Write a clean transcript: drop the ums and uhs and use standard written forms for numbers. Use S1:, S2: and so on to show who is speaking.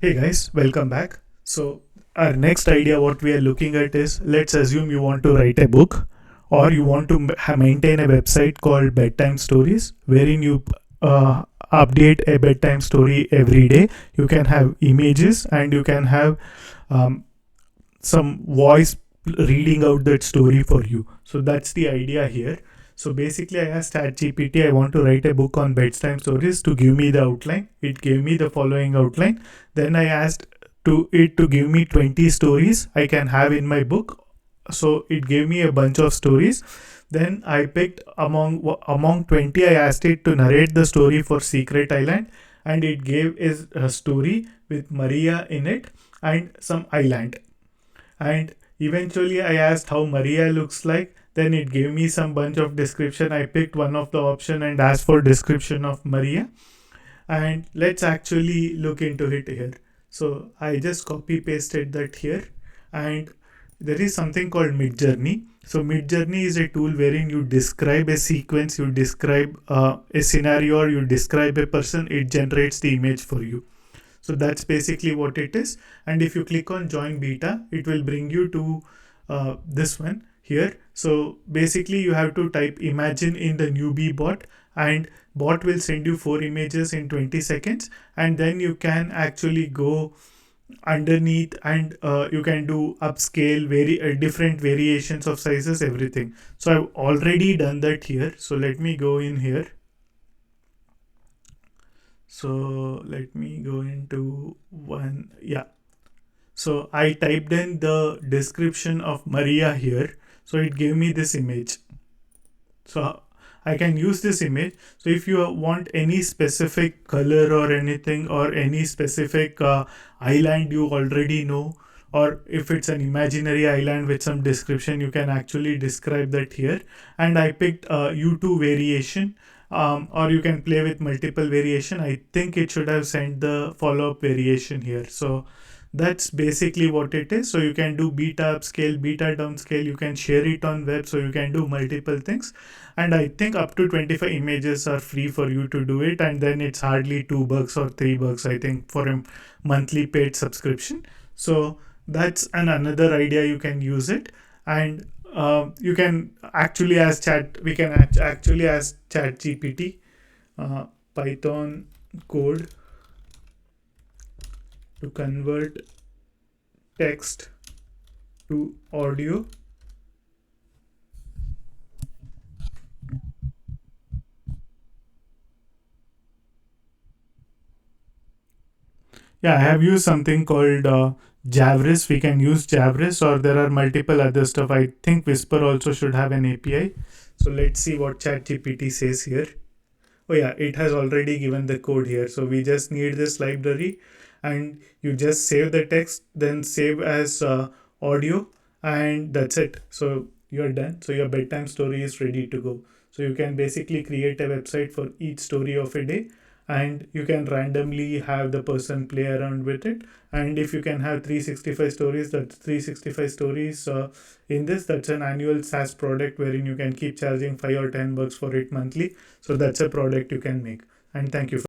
S1: Hey guys, welcome back. So, our next idea, what we are looking at is, let's assume you want to write a book or you want to maintain a website called Bedtime Stories, wherein you update a bedtime story every day. You can have images and you can have um, some voice reading out that story for you. So, that's the idea here. So basically, I asked ChatGPT, I want to write a book on bedtime stories to give me the outline. It gave me the following outline. Then I asked to give me 20 stories I can have in my book. So it gave me a bunch of stories. Then I picked among 20. I asked it to narrate the story for Secret Island, and it gave is a story with Maria in it and some island. And eventually I asked how Maria looks like. Then it gave me some bunch of description. I picked one of the option and asked for description of Maria. And let's actually look into it here. So I just copy pasted that here, and there is something called Midjourney. So Midjourney is a tool wherein you describe a sequence, you describe a scenario, or you describe a person. It generates the image for you. So that's basically what it is. And if you click on join beta, it will bring you to this one here. So basically you have to type imagine in the newbie bot, and bot will send you 4 images in 20 seconds, and then you can actually go underneath and you can do upscale different variations of sizes, everything. So I've already done that here. So let me go in here. So let me go into one. Yeah. So I typed in the description of Maria here. So it gave me this image. So I can use this image. So if you want any specific color or anything, or any specific island you already know, or if it's an imaginary island with some description, you can actually describe that here. And I picked U2 variation, or you can play with multiple variation. I think it should have sent the follow-up variation here. So that's basically what it is. So you can do beta upscale, beta downscale, you can share it on web, so you can do multiple things. And I think up to 25 images are free for you to do it, and then it's hardly $2 or $3, I think, for a monthly paid subscription. So that's another idea. You can use it. And you can actually ask actually ask chat gpt python code to convert text to audio. Yeah, I have used something called Javris. We can use Javris, or there are multiple other stuff. I think Whisper also should have an API. So let's see what ChatGPT says here. Oh yeah, it has already given the code here. So we just need this library, and you just save the text, then save as audio, and that's it. So you're done. So your bedtime story is ready to go. So you can basically create a website for each story of a day, and you can randomly have the person play around with it. And if you can have 365 stories, that's 365 stories in this. That's an annual SaaS product wherein you can keep charging $5 or $10 for it monthly. So that's a product you can make. And thank you for